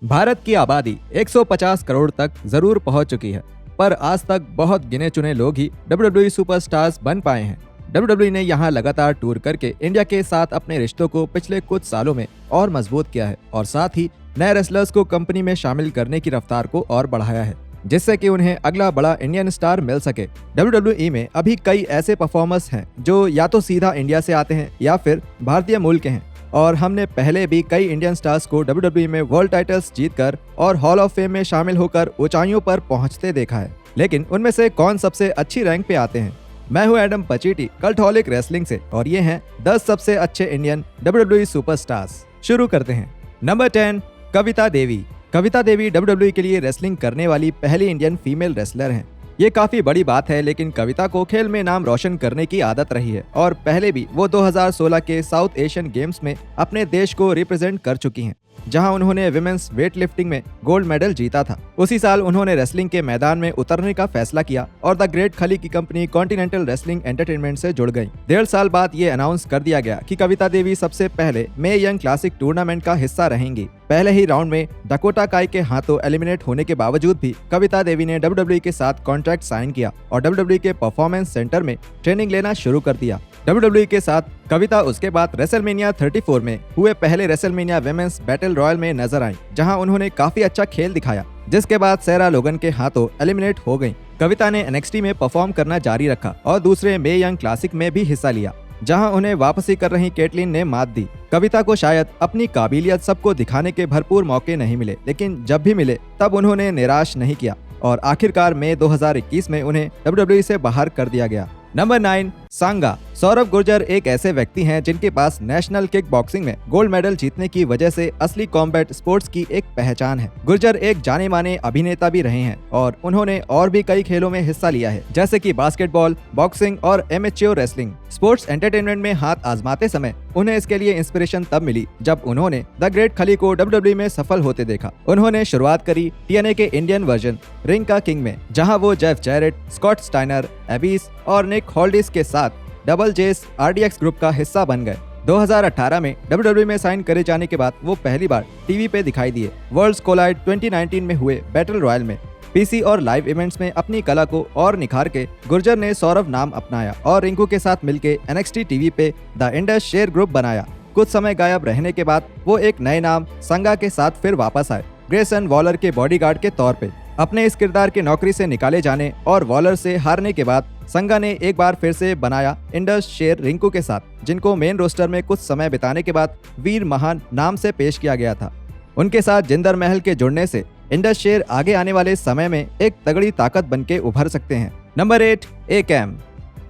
भारत की आबादी 150 करोड़ तक जरूर पहुंच चुकी है, पर आज तक बहुत गिने चुने लोग ही WWE सुपरस्टार्स बन पाए हैं। WWE ने यहाँ लगातार टूर करके इंडिया के साथ अपने रिश्तों को पिछले कुछ सालों में और मजबूत किया है और साथ ही नए रेसलर्स को कंपनी में शामिल करने की रफ्तार को और बढ़ाया है, जिससे कि उन्हें अगला बड़ा इंडियन स्टार मिल सके। WWE में अभी कई ऐसे परफॉर्मर्स हैं जो या तो सीधा इंडिया से आते हैं या फिर भारतीय मूल के हैं, और हमने पहले भी कई इंडियन स्टार्स को WWE में वर्ल्ड टाइटल्स जीतकर और हॉल ऑफ फेम में शामिल होकर ऊंचाइयों पर पहुंचते देखा है। लेकिन उनमें से कौन सबसे अच्छी रैंक पे आते हैं? मैं हूं एडम पचीटी कल्टहॉलिक रेसलिंग से, और ये हैं 10 सबसे अच्छे इंडियन WWE सुपरस्टार्स। शुरू करते हैं। नंबर 10, कविता देवी। कविता देवी WWE के लिए रेसलिंग करने वाली पहली इंडियन फीमेल रेसलर हैं। ये काफी बड़ी बात है, लेकिन कविता को खेल में नाम रोशन करने की आदत रही है और पहले भी वो 2016 के साउथ एशियन गेम्स में अपने देश को रिप्रेजेंट कर चुकी हैं, जहां उन्होंने विमेंस वेट लिफ्टिंग में गोल्ड मेडल जीता था। उसी साल उन्होंने रेसलिंग के मैदान में उतरने का फैसला किया और द ग्रेट खली की कंपनी कॉन्टिनेंटल रेसलिंग एंटरटेनमेंट से जुड़ गई। 1.5 साल बाद ये अनाउंस कर दिया गया कि कविता देवी सबसे पहले मे यंग क्लासिक टूर्नामेंट का हिस्सा रहेंगी। पहले ही राउंड में डकोटा काई के हाथों एलिमिनेट होने के बावजूद भी कविता देवी ने WWE के साथ कॉन्ट्रैक्ट साइन किया और WWE के परफॉर्मेंस सेंटर में ट्रेनिंग लेना शुरू कर दिया। WWE के साथ कविता उसके बाद रेसलमेनिया 34 में हुए पहले रेसलमेनिया विमेंस बैटल रॉयल में नजर आई, जहां उन्होंने काफी अच्छा खेल दिखाया, जिसके बाद सेरा लोगन के हाथों एलिमिनेट हो गयी। कविता ने NXT में परफॉर्म करना जारी रखा और दूसरे मे यंग क्लासिक में भी हिस्सा लिया, जहां उन्हें वापसी कर रही केटलिन ने मात दी। कविता को शायद अपनी काबिलियत सबको दिखाने के भरपूर मौके नहीं मिले, लेकिन जब भी मिले तब उन्होंने निराश नहीं किया और आखिरकार मई 2021 में उन्हें WWE से बाहर कर दिया गया। नंबर 9, सांगा। सौरभ गुर्जर एक ऐसे व्यक्ति हैं जिनके पास नेशनल किक बॉक्सिंग में गोल्ड मेडल जीतने की वजह से असली कॉम्बैट स्पोर्ट्स की एक पहचान है। गुर्जर एक जाने माने अभिनेता भी रहे हैं और उन्होंने और भी कई खेलों में हिस्सा लिया है, जैसे कि बास्केटबॉल, बॉक्सिंग और एमेच्योर रेसलिंग। स्पोर्ट्स एंटरटेनमेंट में हाथ आजमाते समय उन्हें इसके लिए इंस्पिरेशन तब मिली जब उन्होंने द ग्रेट खली को WWE में सफल होते देखा। उन्होंने शुरुआत करी TNA के इंडियन वर्जन रिंग का किंग में, जहां वो Jeff Jarrett, Scott Steiner, Abyss और निक हॉल्डिस के साथ डबल जेस RDX ग्रुप का हिस्सा बन गए। 2018 में WWE में साइन करे जाने के बाद वो पहली बार टीवी पे दिखाई दिए। वर्ल्ड्स कोलाइड 2019 में हुए बैटल रॉयल में PC और लाइव इवेंट्स में अपनी कला को और निखार के गुर्जर ने सौरभ नाम अपनाया और रिंकू के साथ मिलके NXT टीवी पे द इंडस शेयर ग्रुप बनाया। कुछ समय गायब रहने के बाद वो एक नए नाम संगा के साथ फिर वापस आए, ग्रेसन वॉलर के बॉडीगार्ड के तौर पे। अपने इस किरदार के नौकरी से निकाले जाने और वॉलर से हारने के बाद संगा ने एक बार फिर से बनाया इंडस शेर रिंकू के साथ, जिनको मेन रोस्टर में कुछ समय बिताने के बाद वीर महान नाम से पेश किया गया था। उनके साथ जिंदर महल के जुड़ने से इंडस शेर आगे आने वाले समय में एक तगड़ी ताकत बनके उभर सकते हैं। Number 8, ACAM।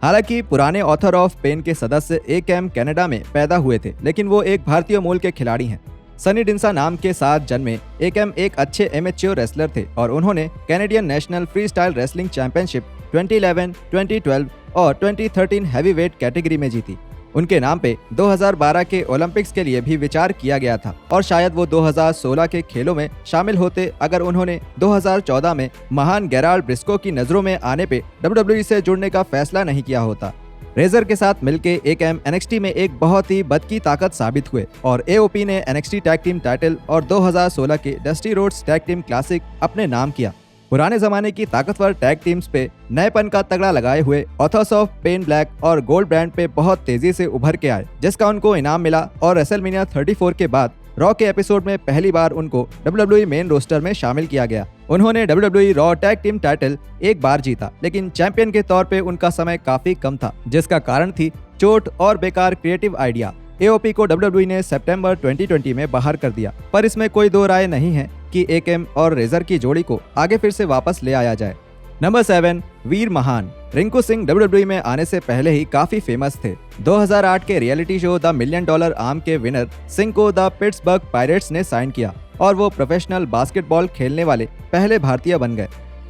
हालांकि पुराने ऑथर ऑफ पेन के सदस्य ACAM कनाडा में पैदा हुए थे, लेकिन वो एक भारतीय मूल के खिलाड़ी हैं। सनी डिंसा नाम के साथ जन्मे ACAM एक अच्छे एमेच्योर रेसलर थे और उन्होंने Canadian national free style wrestling championship 2011, 2012 और 2013 हैवीवेट कैटेगरी में जीती। उनके नाम पे 2012 के ओलंपिक्स के लिए भी विचार किया गया था और शायद वो 2016 के खेलों में शामिल होते अगर उन्होंने 2014 में महान गेराल्ड ब्रिस्को की नजरों में आने पे WWE से जुड़ने का फैसला नहीं किया होता। रेजर के साथ मिलके ACAM NXT में एक बहुत ही बदकी ताकत साबित हुए और AOP ने NXT टैग टीम टाइटल और 2016 के Dusty Rhodes tag team classic अपने नाम किया। पुराने जमाने की ताकतवर टैग टीम्स पे नएपन का तगड़ा लगाए हुए ऑथर्स ऑफ पेन ब्लैक और गोल्ड ब्रांड पे बहुत तेजी से उभर के आए, जिसका उनको इनाम मिला और रेसलमेनिया 34 के बाद रॉ के एपिसोड में पहली बार उनको WWE मेन रोस्टर में शामिल किया गया। उन्होंने WWE raw tag team title एक बार जीता, लेकिन चैंपियन के तौर पे उनका समय काफी कम था, जिसका कारण थी चोट और बेकार क्रिएटिव आइडिया। AOP को WWE ने सितंबर 2020 में बाहर कर दिया, पर इसमें कोई दो राय नहीं है कि ACAM और रेजर की जोड़ी को आगे फिर से वापस ले आया जाए। नंबर 7, वीर महान। रिंकू सिंह WWE में आने से पहले ही काफी फेमस थे। 2008 के reality show the $1 million arm के विनर सिंह को द पिट्सबर्ग पायरेट्स ने साइन किया और वो प्रोफेशनल बास्केटबॉल खेलने वाले पहले भारतीय बन गए।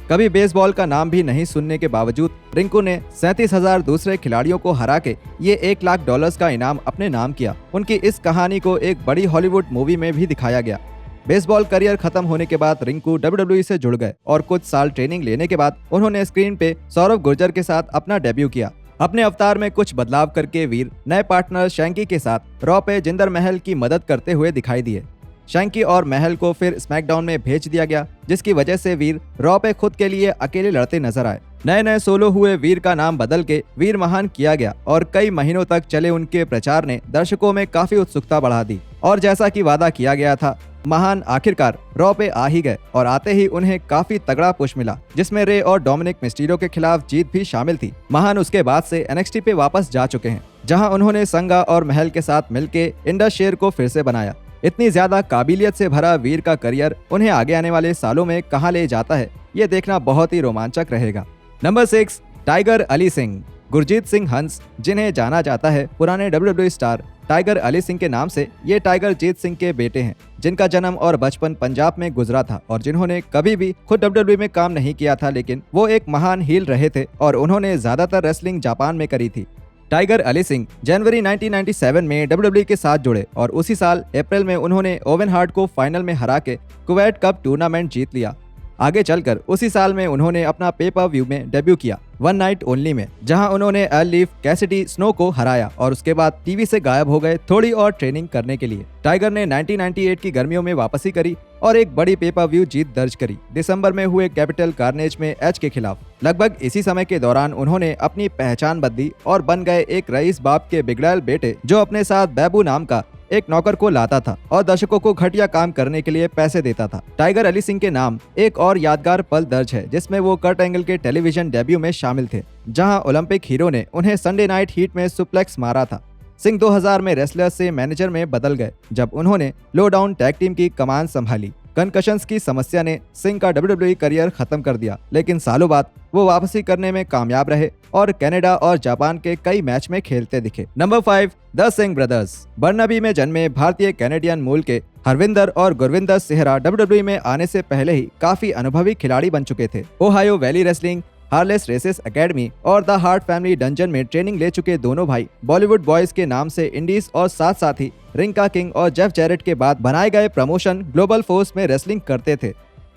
कभी बेसबॉल का नाम भी नहीं सुनने के बावजूद रिंकू ने 37,000 दूसरे खिलाड़ियों को हरा के ये $1 लाख का इनाम अपने नाम किया। उनकी इस कहानी को एक बड़ी हॉलीवुड मूवी में भी दिखाया गया। बेसबॉल करियर खत्म होने के बाद रिंकू WWE से जुड़ गए और कुछ साल ट्रेनिंग लेने के बाद उन्होंने स्क्रीन पे सौरभ गुर्जर के साथ अपना डेब्यू किया। अपने अवतार में कुछ बदलाव करके वीर नए पार्टनर शैंकी के साथ रॉ पे जिंदर महल की मदद करते हुए दिखाई दिए। शैंकी और महल को फिर स्मैकडाउन में भेज दिया गया, जिसकी वजह से वीर रॉ पे खुद के लिए अकेले लड़ते नजर आए। नए नए सोलो हुए वीर का नाम बदल के वीर महान किया गया और कई महीनों तक चले उनके प्रचार ने दर्शकों में काफी उत्सुकता बढ़ा दी। और जैसा कि वादा किया गया था, महान आखिरकार रॉ पे आ ही गए और आते ही उन्हें काफी तगड़ा पुश मिला, जिसमें रे और डोमिनिक मिस्टीरियो के खिलाफ जीत भी शामिल थी। महान उसके बाद से NXT पे वापस जा चुके हैं, जहां उन्होंने संगा और महल के साथ मिलके इंडस शेयर को फिर से बनाया। इतनी ज्यादा काबिलियत से भरा वीर का करियर उन्हें आगे आने वाले सालों में कहां ले जाता है, ये देखना बहुत ही रोमांचक रहेगा। Number 6, Tiger Ali Singh. गुरजीत सिंह हंस, जिन्हें जाना जाता है पुराने WWE star Tiger Ali Singh के नाम से, ये टाइगर जीत सिंह के बेटे हैं, जिनका जन्म और बचपन पंजाब में गुजरा था और जिन्होंने कभी भी खुद WWE में काम नहीं किया था, लेकिन वो एक महान हील रहे थे और उन्होंने ज्यादातर रेसलिंग जापान में करी थी। टाइगर अली सिंह जनवरी 1997 में WWE के साथ जुड़े और उसी साल अप्रैल में उन्होंने ओवन हार्ट को फाइनल में हरा के कुवैत कप टूर्नामेंट जीत लिया। आगे चलकर उसी साल में उन्होंने अपना पेपर व्यू में डेब्यू किया, वन नाइट ओनली में, जहां उन्होंने एल लीफ कैसिडी स्नो को हराया और उसके बाद टीवी से गायब हो गए थोड़ी और ट्रेनिंग करने के लिए। टाइगर ने 1998 की गर्मियों में वापसी करी और एक बड़ी पेपर व्यू जीत दर्ज करी दिसंबर में हुए कैपिटल कार्नेज में एज के खिलाफ। लगभग इसी समय के दौरान उन्होंने अपनी पहचान बदली और बन गए एक रईस बाप के बिगड़ैल बेटे, जो अपने साथ बैबू नाम का एक नौकर को लाता था और दर्शकों को घटिया काम करने के लिए पैसे देता था। टाइगर अली सिंह के नाम एक और यादगार पल दर्ज है, जिसमें वो कर्ट एंगल के टेलीविजन डेब्यू में शामिल थे, जहां ओलंपिक हीरो ने उन्हें संडे नाइट हीट में सुप्लेक्स मारा था। सिंह 2000 में रेसलर से मैनेजर में बदल गए, जब उन्होंने लो डाउन टैग टीम की कमान संभाली। कंकशंस की समस्या ने सिंह का WWE करियर खत्म कर दिया, लेकिन सालों बाद वो वापसी करने में कामयाब रहे और कनाडा और जापान के कई मैच में खेलते दिखे। Number 5, the Singh brothers. Burnaby में जन्मे भारतीय कैनेडियन मूल के हरविंदर और गुरविंदर सेहरा WWE में आने से पहले ही काफी अनुभवी खिलाड़ी बन चुके थे। Ohio Valley wrestling, Harley Race's academy और द हार्ट फैमिली डंजन में ट्रेनिंग ले चुके दोनों भाई बॉलीवुड बॉयज के नाम से इंडीज और साथ साथ ही रिंग का किंग और जेफ जैरेट के बाद बनाए गए प्रमोशन ग्लोबल फोर्स में रेसलिंग करते थे।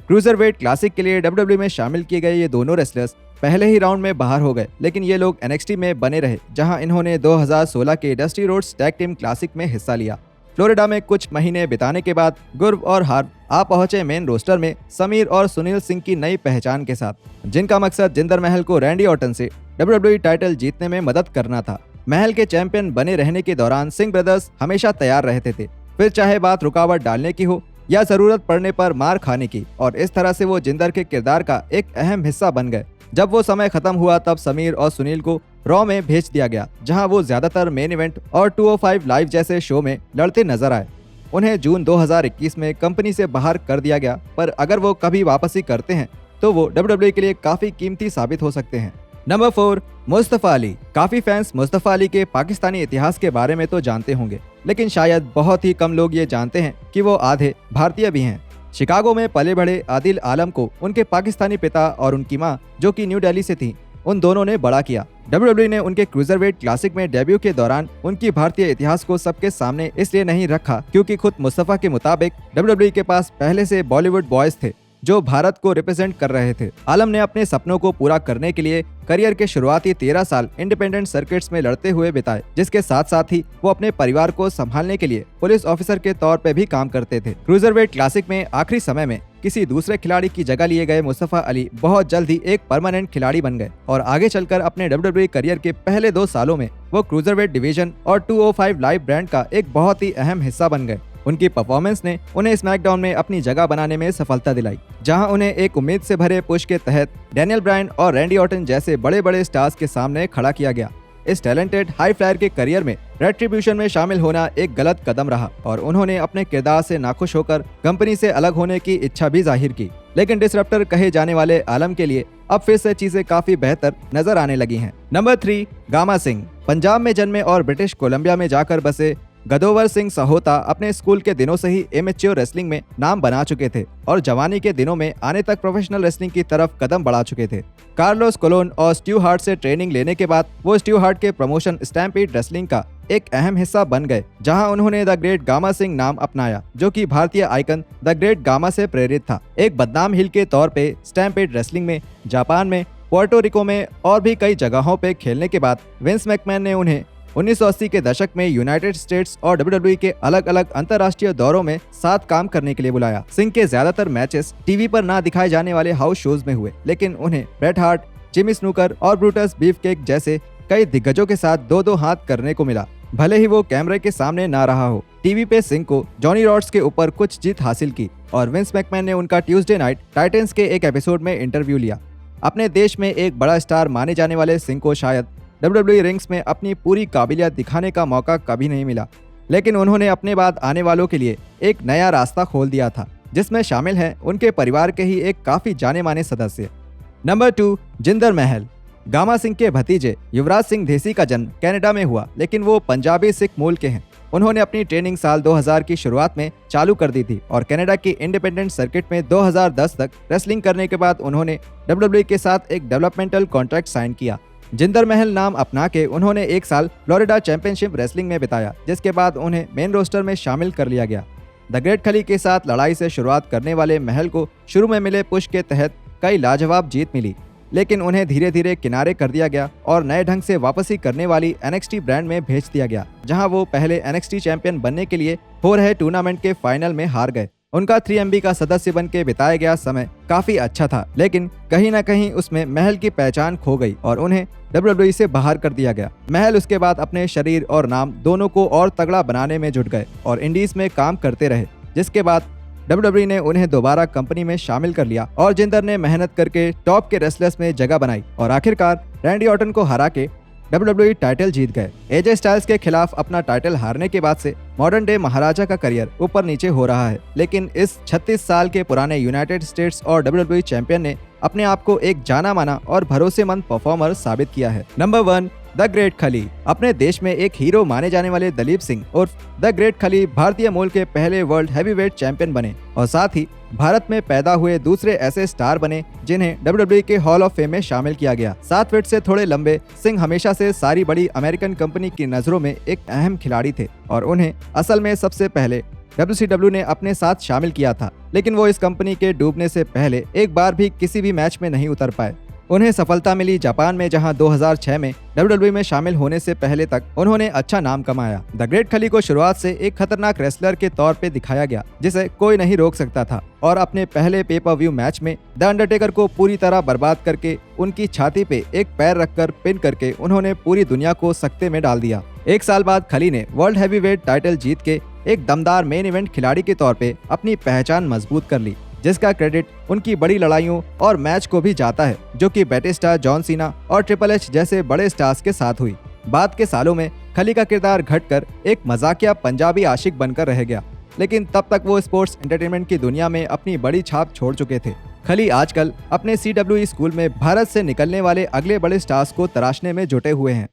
क्रूजरवेट क्लासिक के लिए WWE में शामिल किए गए ये दोनों रेसलर्स पहले ही राउंड में बाहर हो गए, लेकिन ये लोग NXT में बने रहे, जहां इन्होंने 2016 के Dusty Rhodes tag team classic में हिस्सा लिया। फ्लोरिडा में कुछ महीने बिताने के बाद गुर्व और हार्व आ पहुंचे मेन रोस्टर में समीर और सुनील सिंह की नई पहचान के साथ, जिनका मकसद जिंदर महल को रैंडी ऑर्टन से WWE टाइटल जीतने में मदद करना था। महल के चैंपियन बने रहने के दौरान सिंह ब्रदर्स हमेशा तैयार रहते थे, फिर चाहे बात रुकावट डालने की हो या जरूरत पड़ने पर मार खाने की, और इस तरह से वो जिंदर के किरदार का एक अहम हिस्सा बन गए। जब वो समय खत्म हुआ तब समीर और सुनील को रॉ में भेज दिया गया, जहां वो ज्यादातर मेन इवेंट और 205 लाइव जैसे शो में लड़ते नजर आए। उन्हें जून 2021 में कंपनी से बाहर कर दिया गया, पर अगर वो कभी वापसी करते हैं तो वो WWE के लिए काफी कीमती साबित हो सकते हैं। नंबर 4, मुस्तफा अली। काफी फैंस मुस्तफा अली के पाकिस्तानी इतिहास के बारे में तो जानते होंगे, लेकिन शायद बहुत ही कम लोग ये जानते हैं कि वो आधे भारतीय भी हैं। शिकागो में पले बढ़े आदिल आलम को उनके पाकिस्तानी पिता और उनकी मां, जो कि न्यू दिल्ली से थी, उन दोनों ने बड़ा किया। WWE ने उनके क्रूजरवेट क्लासिक में डेब्यू के दौरान उनकी भारतीय इतिहास को सबके सामने इसलिए नहीं रखा क्योंकि खुद मुस्तफा के मुताबिक WWE के पास पहले से बॉलीवुड बॉयज थे जो भारत को रिप्रेजेंट कर रहे थे। आलम ने अपने सपनों को पूरा करने के लिए करियर के शुरुआती 13 साल इंडिपेंडेंट सर्किट्स में लड़ते हुए बिताए, जिसके साथ साथ ही वो अपने परिवार को संभालने के लिए पुलिस ऑफिसर के तौर पे भी काम करते थे। क्रूजरवेट क्लासिक में आखिरी समय में किसी दूसरे खिलाड़ी की जगह लिए गए मुस्तफा अली बहुत जल्द ही एक परमानेंट खिलाड़ी बन गए और आगे चलकर अपने WWE करियर के पहले 2 सालों में वो क्रूजरवेट डिवीजन और 205 लाइव ब्रांड का एक बहुत ही अहम हिस्सा बन गए। उनकी परफॉर्मेंस ने उन्हें स्मैकडाउन में अपनी जगह बनाने में सफलता दिलाई, जहां उन्हें एक उम्मीद से भरे पुश के तहत डैनियल ब्रायन और रैंडी ऑर्टन जैसे बड़े बड़े स्टार्स के सामने खड़ा किया गया। इस टैलेंटेड हाई फ्लायर के करियर में रेट्रिब्यूशन में शामिल होना एक गलत कदम रहा और उन्होंने अपने किरदार से नाखुश होकर कंपनी से अलग होने की इच्छा भी जाहिर की, लेकिन डिसरप्टर कहे जाने वाले आलम के लिए अब फिर से चीजें काफी बेहतर नजर आने लगी हैं। Number 3, gamma Singh. पंजाब में जन्मे और ब्रिटिश कोलंबिया में जाकर बसे गदोवर सिंह सहोता अपने स्कूल के दिनों से ही एमेच्योर रेसलिंग में नाम बना चुके थे और जवानी के दिनों में आने तक प्रोफेशनल रेसलिंग की तरफ कदम बढ़ा चुके थे। कार्लोस कोलोन और स्टीव हार्ट से ट्रेनिंग लेने के बाद वो स्टीव हार्ट के प्रमोशन स्टैम्पीड रेसलिंग का एक अहम हिस्सा बन गए, जहां उन्होंने द ग्रेट गामा सिंह नाम अपनाया, जो कि भारतीय आइकन द ग्रेट गामा से प्रेरित था। एक बदनाम हिल के तौर पे स्टैम्पीड रेसलिंग में जापान में, पोर्टो रिको में और भी कई जगहों पे खेलने के बाद विंस मैकमैन ने उन्हें 1980 के दशक में यूनाइटेड स्टेट्स और WWE के अलग अलग अंतर्राष्ट्रीय दौरों में साथ काम करने के लिए बुलाया। सिंह के ज्यादातर मैचेस टीवी पर ना दिखाए जाने वाले हाउस शोज में हुए, लेकिन उन्हें ब्रेट हार्ट, जिमी स्नूकर और ब्रूटस बीफकेक जैसे कई दिग्गजों के साथ दो दो हाथ करने को मिला, भले ही वो कैमरे के सामने ना रहा हो। टीवी पे सिंह को जॉनी रॉड्स के ऊपर कुछ जीत हासिल की और विंस मैकमैन ने उनका ट्यूसडे नाइट टाइटंस के एक एपिसोड में इंटरव्यू लिया। अपने देश में एक बड़ा स्टार माने जाने वाले सिंह को शायद WWE रिंग्स में अपनी पूरी काबिलियत दिखाने का मौका कभी नहीं मिला, लेकिन उन्होंने अपने बाद आने वालों के लिए एक नया रास्ता खोल दिया था, जिसमें शामिल हैं उनके परिवार के ही एक काफी जाने माने सदस्य। नंबर 2, जिंदर महल। गामा सिंह के भतीजे युवराज सिंह ढेसी का जन्म कनाडा में हुआ, लेकिन वो पंजाबी सिख मूल के हैं। उन्होंने अपनी ट्रेनिंग साल 2000 की शुरुआत में चालू कर दी थी और कनाडा की इंडिपेंडेंट सर्किट में 2010 तक रेसलिंग करने के बाद उन्होंने WWE के साथ एक डेवलपमेंटल कॉन्ट्रैक्ट साइन किया। जिंदर महल नाम अपना के उन्होंने एक साल फ्लोरिडा चैंपियनशिप रेसलिंग में बिताया, जिसके बाद उन्हें मेन रोस्टर में शामिल कर लिया गया। द ग्रेट खली के साथ लड़ाई से शुरुआत करने वाले महल को शुरू में मिले पुश के तहत कई लाजवाब जीत मिली, लेकिन उन्हें धीरे धीरे किनारे कर दिया गया और नए ढंग से वापसी करने वाली NXT ब्रांड में भेज दिया गया, जहां वो पहले NXT चैंपियन बनने के लिए हो रहे टूर्नामेंट के फाइनल में हार गए। उनका 3MB का सदस्य बन के बिताया गया समय काफी अच्छा था, लेकिन कहीं न कहीं उसमें महल की पहचान खो गई और उन्हें WWE से बाहर कर दिया गया। महल उसके बाद अपने शरीर और नाम दोनों को और तगड़ा बनाने में जुट गए और इंडीज में काम करते रहे, जिसके बाद WWE ने उन्हें दोबारा कंपनी में शामिल कर लिया और जिंदर ने मेहनत करके टॉप के रेसलर्स में जगह बनाई और आखिरकार रैंडी ऑर्टन को हरा के WWE टाइटल जीत गए। AJ स्टाइल्स के खिलाफ अपना टाइटल हारने के बाद से मॉडर्न डे महाराजा का करियर ऊपर नीचे हो रहा है, लेकिन इस 36 साल के पुराने यूनाइटेड स्टेट्स और WWE चैंपियन ने अपने आप को एक जाना माना और भरोसेमंद परफॉर्मर साबित किया है। नंबर 1, द ग्रेट खली। अपने देश में एक हीरो माने जाने वाले दलीप सिंह उर्फ द ग्रेट खली भारतीय मूल के पहले वर्ल्ड हैवीवेट चैंपियन बने और साथ ही भारत में पैदा हुए दूसरे ऐसे स्टार बने जिन्हें WWE के हॉल ऑफ फेम में शामिल किया गया। 7 फीट से थोड़े लंबे सिंह हमेशा से सारी बड़ी अमेरिकन कंपनी की नजरों में एक अहम खिलाड़ी थे और उन्हें असल में सबसे पहले WCW ने अपने साथ शामिल किया था, लेकिन वो इस कंपनी के डूबने से पहले एक बार भी किसी भी मैच में नहीं उतर पाए। उन्हें सफलता मिली जापान में, जहां 2006 में WWE में शामिल होने से पहले तक उन्होंने अच्छा नाम कमाया। द ग्रेट खली को शुरुआत से एक खतरनाक रेसलर के तौर पे दिखाया गया जिसे कोई नहीं रोक सकता था और अपने पहले पे-पर-व्यू मैच में द अंडरटेकर को पूरी तरह बर्बाद करके उनकी छाती पे एक पैर रखकर पिन करके उन्होंने पूरी दुनिया को सकते में डाल दिया। एक साल बाद खली ने वर्ल्ड हैवीवेट टाइटल जीत के एक दमदार मेन इवेंट खिलाड़ी के तौर पे अपनी पहचान मजबूत कर ली, जिसका क्रेडिट उनकी बड़ी लड़ाइयों और मैच को भी जाता है, जो कि बैटिस्टा, जॉन सीना और ट्रिपल एच जैसे बड़े स्टार्स के साथ हुई। बाद के सालों में खली का किरदार घटकर एक मजाकिया पंजाबी आशिक बनकर रह गया, लेकिन तब तक वो स्पोर्ट्स एंटरटेनमेंट की दुनिया में अपनी बड़ी छाप छोड़ चुके थे। खली आजकल अपने CWE स्कूल में भारत से निकलने वाले अगले बड़े स्टार्स को तराशने में जुटे हुए हैं।